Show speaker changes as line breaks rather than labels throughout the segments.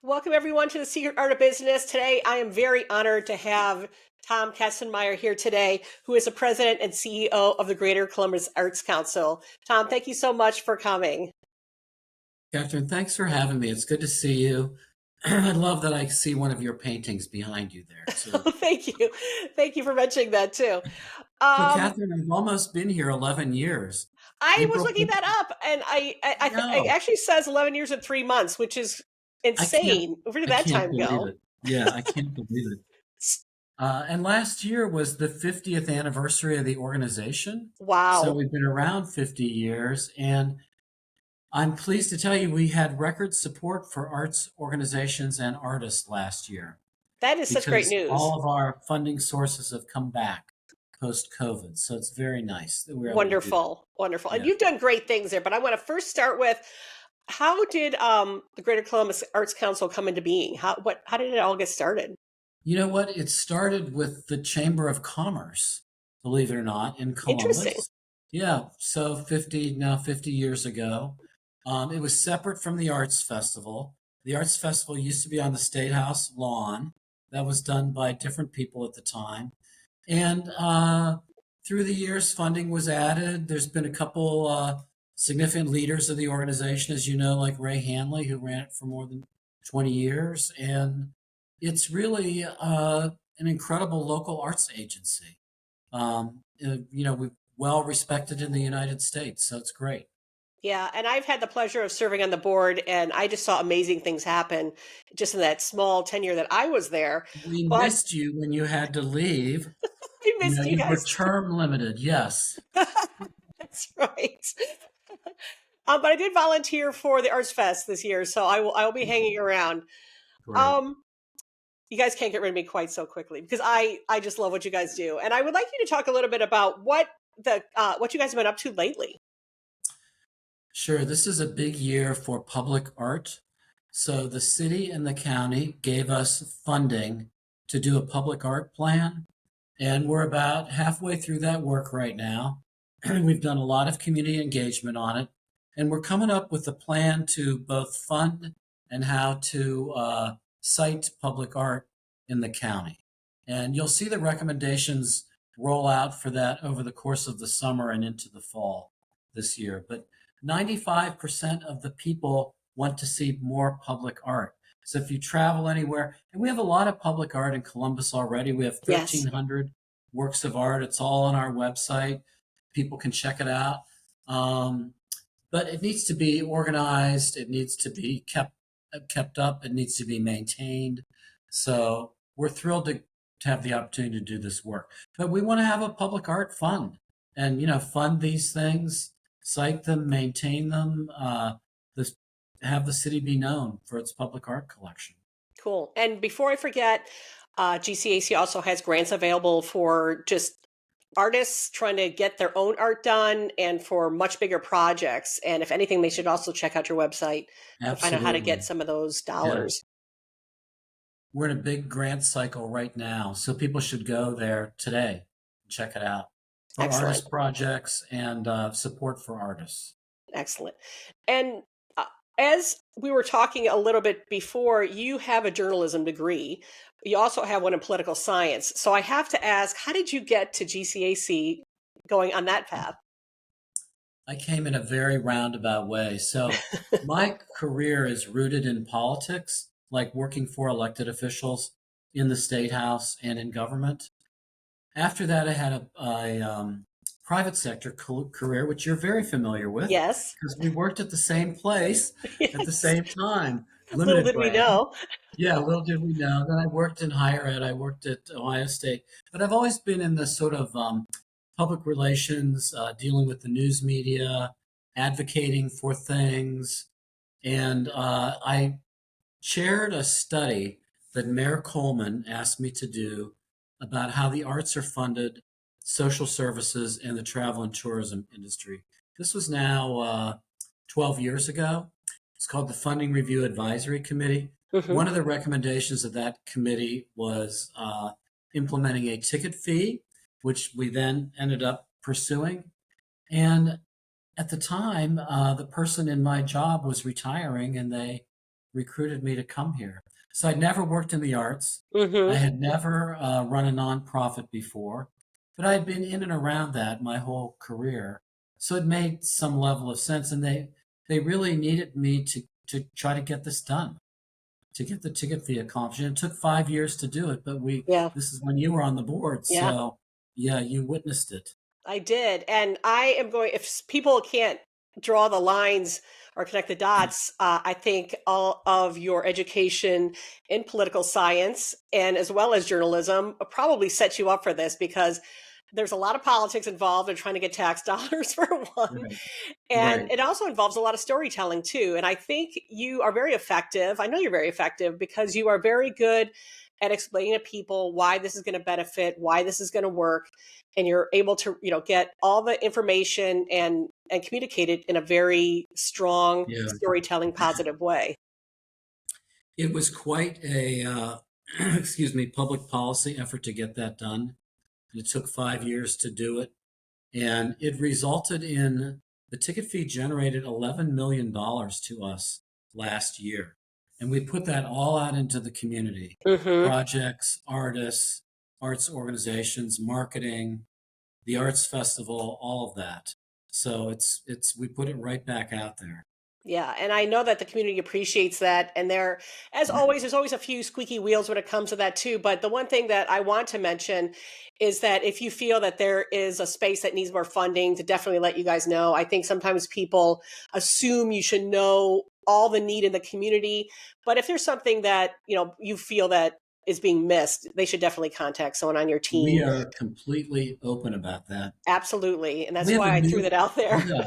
Welcome everyone to the Secret Art of Business. Today, I am very honored to have Tom Katzenmeyer here today, who is the president and CEO of the Greater Columbus Arts Council. Tom, thank you so much for coming.
Catherine, thanks for having me. It's good to see you. I love that I see one of your paintings behind you there too.
Thank you. Thank you for mentioning that too.
So,
Um,
Catherine, I've almost been here 11 years.
I was
April
looking
5th.
that up, and
I
it
know.
actually says 11 years and 3 months, which is
I can't.
insane. Where did
I
that
can't
time
believe
go?
it. Yeah, I can't believe it. And last year was the 50th anniversary of the organization. So
Wow,
we've been around 50 years, and I'm pleased to tell you we had record support for arts organizations and artists last year,
that is such great
because
news.
all of our funding sources have come back post COVID. So it's very nice that we're able to do that.
Wonderful, wonderful. And
Yeah.
you've done great things there, but I want to first start with how did the Greater Columbus Arts Council come into being? How did it all get started?
You know what? It started with the Chamber of Commerce, believe it or not, in
Interesting.
Columbus. Yeah. So 50 years ago. It was separate from the Arts Festival. The Arts Festival used to be on the State House lawn. That was done by different people at the time. And through the years, funding was added. There's been a couple significant leaders of the organization, as you know, like Ray Hanley, who ran it for more than 20 years. And it's really an incredible local arts agency. We're well respected in the United States, so it's great.
Yeah, and I've had the pleasure of serving on the board, and I just saw amazing things happen just in that small tenure that I was there.
We
But
missed you when you had to leave.
I
You know,
missed you
you were
guys too.
term limited. Yes.
That's right. But I did volunteer for the Arts Fest this year, so I will be hanging around.
Great.
Um, you guys can't get rid of me quite so quickly because I just love what you guys do, and I would like you to talk a little bit about what you guys have been up to lately.
Sure. This is a big year for public art. So the city and the county gave us funding to do a public art plan. And we're about halfway through that work right now. We've done a lot of community engagement on it. And we're coming up with a plan to both fund and how to cite public art in the county. And you'll see the recommendations roll out for that over the course of the summer and into the fall this year. But 95% of the people want to see more public art. So if you travel anywhere, and we have a lot of public art in Columbus already, we have
Yes.
1,300 works of art. It's all on our website. People can check it out. Um, but it needs to be organized. It needs to be kept up. It needs to be maintained. So we're thrilled to have the opportunity to do this work. But we want to have a public art fund and, fund these things, cite them, maintain them, this, have the city be known for its public art collection.
Cool. And before I forget, GCAC also has grants available for just artists trying to get their own art done and for much bigger projects. And if anything, they should also check out your website to find out how to get
Absolutely.
some of those
Yeah.
dollars.
We're in a big grant cycle right now, so people should go there today and check it out for
Excellent.
artist projects and support for artists.
Excellent. And uh, as we were talking a little bit before, you have a journalism degree. You also have one in political science. So I have to ask, how did you get to GCAC going on that path?
I came in a very roundabout way. So my career is rooted in politics, like working for elected officials in the state house and in government. After that, I had a private sector career, which you're very familiar with
Yes.
because we worked at the same place at the
Yes.
same time.
Little
Limited
did we
brand.
know.
Yeah, little did we know. Then I worked in higher ed. I worked at Ohio State, but I've always been in the sort of public relations, dealing with the news media, advocating for things, and I chaired a study that Mayor Coleman asked me to do about how the arts are funded, social services, and the travel and tourism industry. This was now 12 years ago. It's called the Funding Review Advisory Committee.
Hmm.
One of the recommendations of that committee was implementing a ticket fee, which we then ended up pursuing. And at the time, the person in my job was retiring, and they recruited me to come here. So I'd never worked in the arts. I
Mm-hmm.
had never run a nonprofit before, but I had been in and around that my whole career. So it made some level of sense, and they really needed me to try to get this done, to get the ticket fee accomplished. And it took 5 years to do it, but we
Yeah.
this is when you were on the board,
Yeah.
so yeah, you witnessed it.
I did. And I am going, if people can't draw the lines or connect the dots, I think all of your education in political science and as well as journalism probably set you up for this because there's a lot of politics involved in trying to get tax dollars for one.
Right,
And
right.
it also involves a lot of storytelling too. And I think you are very effective. I know you're very effective because you are very good at explaining to people why this is going to benefit, why this is going to work, and you're able to, get all the information and communicate it in a very strong
Yeah.
storytelling positive way.
It was quite a excuse me, public policy effort to get that done. It took 5 years to do it, and it resulted in the ticket fee generated $11 million to us last year. And we put that all out into the community,
Hmm.
projects, artists, arts organizations, marketing, the arts festival, all of that. So it's we put it right back out there.
Yeah, and I know that the community appreciates that. And there, as always, there's always a few squeaky wheels when it comes to that too. But the one thing that I want to mention is that if you feel that there is a space that needs more funding, to definitely let you guys know. I think sometimes people assume you should know all the need in the community, but if there's something that you feel that is being missed, they should definitely contact someone on your
We
team.
are completely open about that.
Absolutely, and
We
that's
have a
why I threw
new
that out there.
yeah,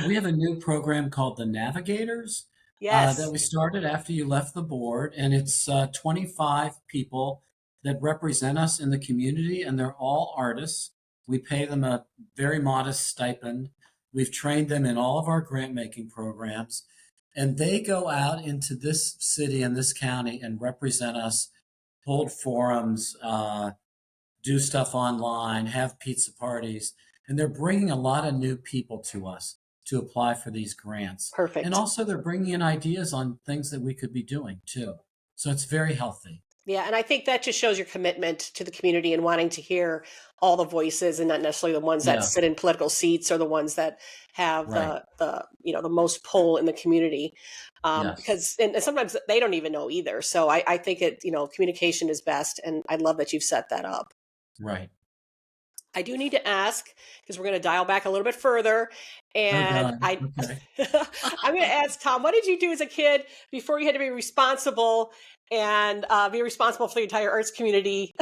we have a new program called the Navigators that
Yes,
we started after you left the board, and it's 25 people that represent us in the community, and they're all artists. We pay them a very modest stipend. We've trained them in all of our grant making programs, and they go out into this city and this county and represent us, hold forums, do stuff online, have pizza parties, and they're bringing a lot of new people to us to apply for these grants. And
perfect.
also, they're bringing in ideas on things that we could be doing too. So it's very healthy.
Yeah, and I think that just shows your commitment to the community and wanting to hear all the voices and not necessarily the ones that
Yeah,
sit in political seats or the ones that have
right.
the most pull in the community.
Yes,
Because and sometimes they don't even know either. So I think communication is best, and I love that you've set that up.
right.
I do need to ask because we're going to dial back a little bit further,
Oh,
and
God.
I
Okay.
I'm going to ask Tom, what did you do as a kid before you had to be responsible and be responsible for the entire arts community?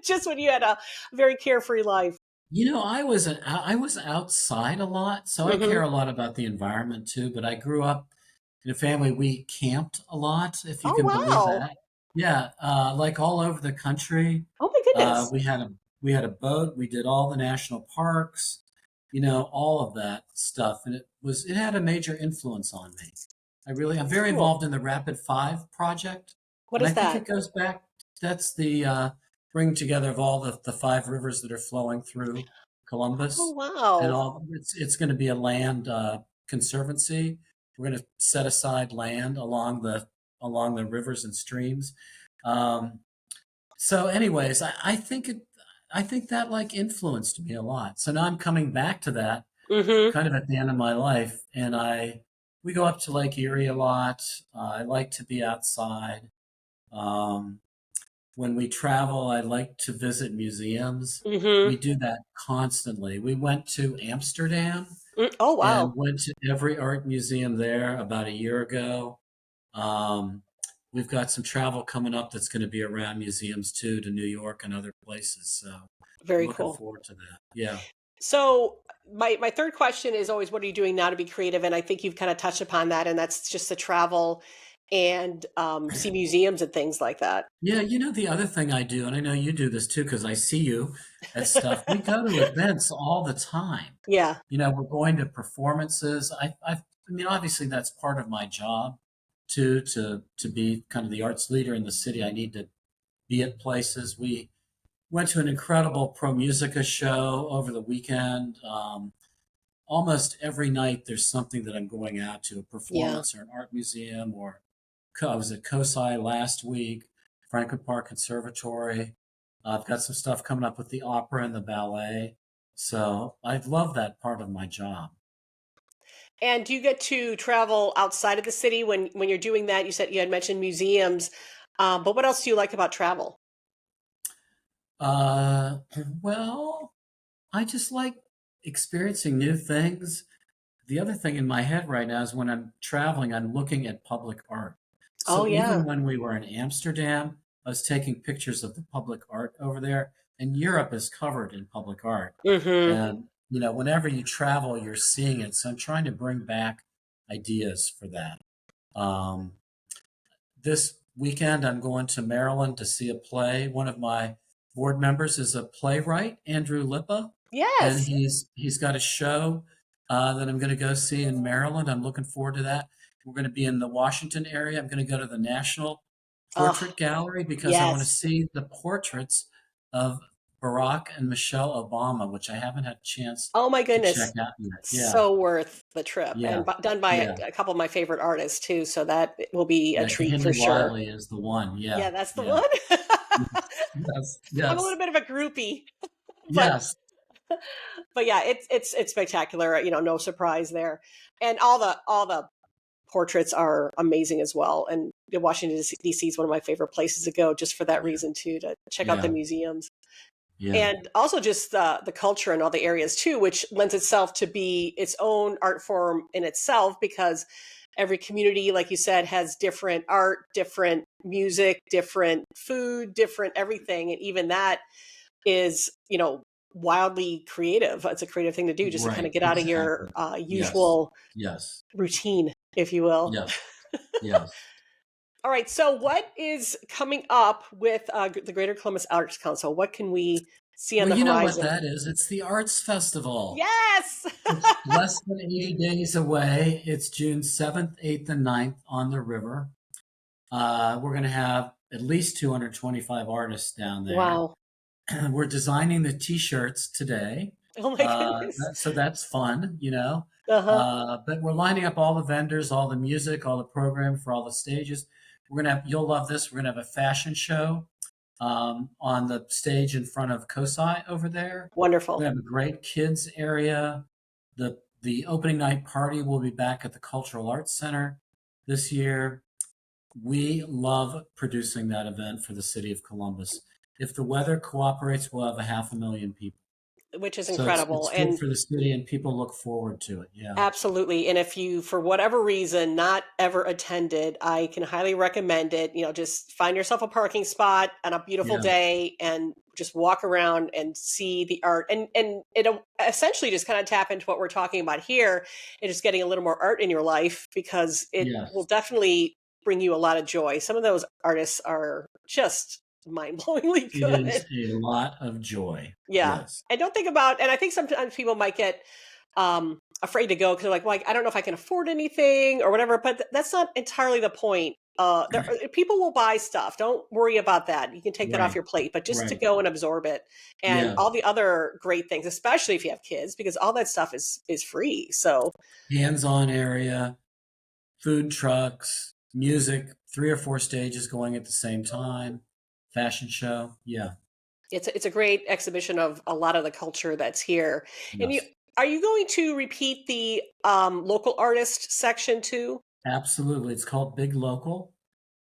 Just when you had a very carefree life.
I was outside a lot, so I care
Hmm.
a lot about the environment too. But I grew up in a family we camped a lot, if you
Oh
can believe
wow!
that. Yeah, like all over the country.
Oh my
Uh,
goodness!
we had a we had a boat. We did all the national parks, all of that stuff, and it had a major influence on me. I'm
That's
very
cool.
involved in the Rapid Five project,
What
and I
is
think
that?
it goes back. That's the bringing together of all the five rivers that are flowing through
Oh
Columbus, and
wow!
all. It's going to be a land conservancy. We're going to set aside land along the rivers and streams. Um, so, anyways, I think that like influenced me a lot. So now I'm coming back to that
Hmm.
kind of at the end of my life, and we go up to Lake Erie a lot. I like to be outside. Um, when we travel, I like to visit museums.
Hmm.
We do that constantly. We went to Amsterdam
Oh
and
wow!
went to every art museum there about a year ago. Um, we've got some travel coming up that's going to be around museums too, to New York and other places. So I'm
Very
looking
cool.
forward to that. Yeah.
So my third question is always, what are you doing now to be creative? And I think you've kind of touched upon that, and that's just the travel and see museums and things like that.
Yeah, the other thing I do, and I know you do this too, because I see you at stuff. We go to events all the time.
Yeah.
We're going to performances. I mean, obviously that's part of my job too, to be kind of the arts leader in the city. I need to be at places. We went to an incredible Pro Musica show over the weekend. Almost every night there's something that I'm going out to, a
Yeah.
performance or an art museum or I was at COSI last week, Franklin Park Conservatory. I've got some stuff coming up with the opera and the ballet. So I love that part of my job.
And do you get to travel outside of the city when you're doing that? You said you had mentioned museums, but what else do you like about travel?
Uh, well, I just like experiencing new things. The other thing in my head right now is when I'm traveling, I'm looking at public art.
Oh
So
yeah.
even when we were in Amsterdam, I was taking pictures of the public art over there, and Europe is covered in public art.
Mm-hmm.
And, whenever you travel, you're seeing it. So I'm trying to bring back ideas for that. Um, this weekend, I'm going to Maryland to see a play. One of my board members is a playwright, Andrew Lippa, and
Yes.
he's got a show that I'm going to go see in Maryland. I'm looking forward to that. We're going to be in the Washington area. I'm going to go to the National
Oh,
Portrait Gallery because I want to
yes.
see the portraits of Barack and Michelle Obama, which I haven't had a chance
Oh my
to check
goodness.
out yet. Yeah,
So worth the trip
yeah,
and done by
yeah,
a couple of my favorite artists too. So that will be a
yeah.
treat for
Candy
sure.
Wiley is the one. Yeah,
Yeah, that's the
yeah.
one.
Yes, yes,
I'm a
yes,
little bit of a groupie, but
yes,
yeah, it's spectacular. No surprise there, and all the portraits are amazing as well. And Washington D.C. is one of my favorite places to go, just for that reason too, to check out the
yeah,
museums
yeah,
and also just the culture in all the areas too, which lends itself to be its own art form in itself because every community, like you said, has different art, different music, different food, different everything, and even that is wildly creative. It's a creative thing to do just to kind
right,
of get out of your
exactly. Yes,
usual
yes,
routine, if you will.
yes, yes.
All right. So, what is coming up with the Greater Columbus Arts Council? What can we see on
Well,
the
you know what
horizon?
that is. It's the Arts Festival.
Yes.
It's less than 80 days away. It's June 7th, 8th, and 9th on the river. We're going to have at least 225 artists down there.
Wow.
We're designing the t-shirts today.
Oh my goodness.
So that's fun.
Uh huh.
But we're lining up all the vendors, all the music, all the program for all the stages. You'll love this. We're gonna have a fashion show on the stage in front of COSI over there. We're
Wonderful.
gonna have a great kids area. The opening night party will be back at the Cultural Arts Center this year. We love producing that event for the city of Columbus. If the weather cooperates, we'll have a 500,000 people.
Which is
So it's
incredible.
it's good
And
for the city, and people look forward to it. Yeah,
absolutely. And if you, for whatever reason, not ever attended, I can highly recommend it. Just find yourself a parking spot on a beautiful
yeah,
day and just walk around and see the art. And it essentially just kind of tap into what we're talking about here and just getting a little more art in your life because it will
yes.
definitely bring you a lot of joy. Some of those artists are just mind-blowingly
It
good.
is a lot of joy.
Yeah.
Yes,
And don't think about, and I think sometimes people might get afraid to go because they're like, I don't know if I can afford anything or whatever. But that's not entirely the point. People will buy stuff. Don't worry about that. You can take that off
right,
your plate. But just to
right.
go and absorb it, and
Yes.
all the other great things, especially if you have kids, because all that stuff is free. So
Hands-on area, food trucks, music, 3 or 4 stages going at the same time, fashion show. Yeah,
it's a great exhibition of a lot of the culture that's here. And
yes.
are you going to repeat the local artist section too?
Absolutely. It's called Big Local,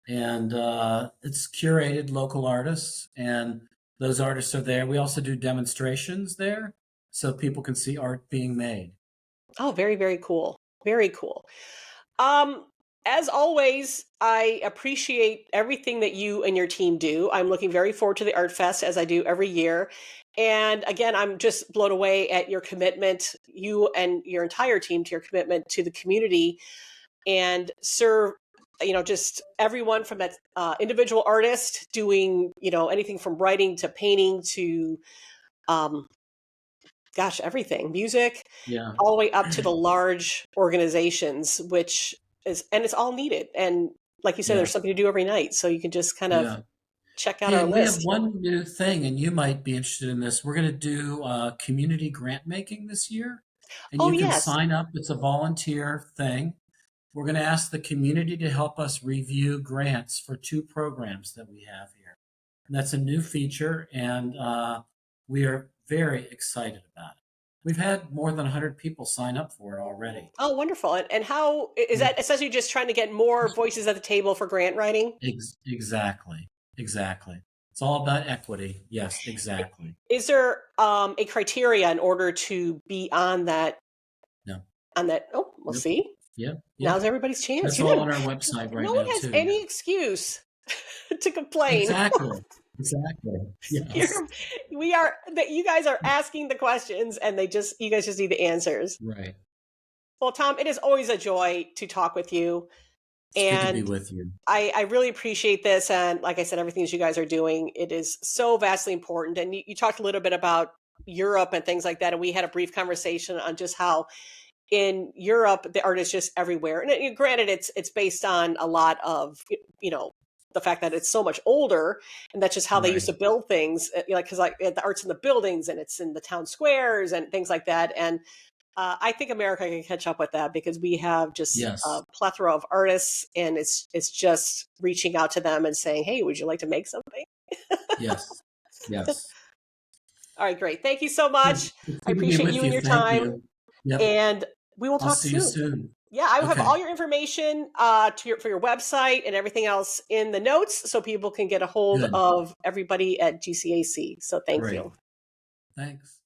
and it's curated local artists, and those artists are there. We also do demonstrations there so people can see art being made.
Oh, very, very cool. Very cool. Um, as always, I appreciate everything that you and your team do. I'm looking very forward to the Art Fest as I do every year. And again, I'm just blown away at your commitment, you and your entire team, to your commitment to the community and serve, just everyone from that individual artist doing, anything from writing to painting to, um, gosh, everything, music,
Yeah,
all the way up to the large organizations, and it's all needed. And like you said,
yeah,
there's something to do every night. So you can just kind of
yeah.
check out
Hey,
our
and we have
list.
one new thing, and you might be interested in this. We're going to do community grant making this year, and
Oh,
you can
yes.
sign up. It's a volunteer thing. we're going to ask the community to help us review grants for 2 programs that we have here. And that's a new feature, and we are very excited about it. We've had more than 100 people sign up for it already.
Oh, wonderful. And how is
Yeah.
that essentially just trying to get more voices at the table for grant writing?
Exactly. Exactly. It's all about equity. Yes, exactly.
Is there a criteria in order to be on that?
No.
On that, oh, we'll
Yep.
see.
Yep. Yep.
Now's everybody's chance.
That's
You
all
didn't.
on our website right
No one
now
has
too.
any
Yeah.
excuse to complain.
Exactly. Exactly. Yes.
We are that you guys are asking the questions, and you guys just need the answers.
Right.
Well, Tom, it is always a joy to talk with you,
It's good to be
and
with you.
I really appreciate this. And like I said, everything that you guys are doing, it is so vastly important. And you talked a little bit about Europe and things like that, and we had a brief conversation on just how in Europe the art is just everywhere. And granted, it's based on a lot of the fact that it's so much older, and that's just how they used
Right.
to build things. Because like the art's in the buildings and it's in the town squares and things like that. And I think America can catch up with that because we have just a
Yes.
plethora of artists, and it's just reaching out to them and saying, "Hey, would you like to make something?"
Yes. Yes.
All right, great. Thank you so
Good.
much.
It's
I
good to be
appreciate
with
you and
you.
your
Thank
time,
you. Yep.
and we will
I'll
talk
see you
soon.
soon.
Yeah, I will have
Okay.
all your information for your website and everything else in the notes so people can get a hold
Good.
of everybody at GCAC. So thank
Great.
you.
Thanks.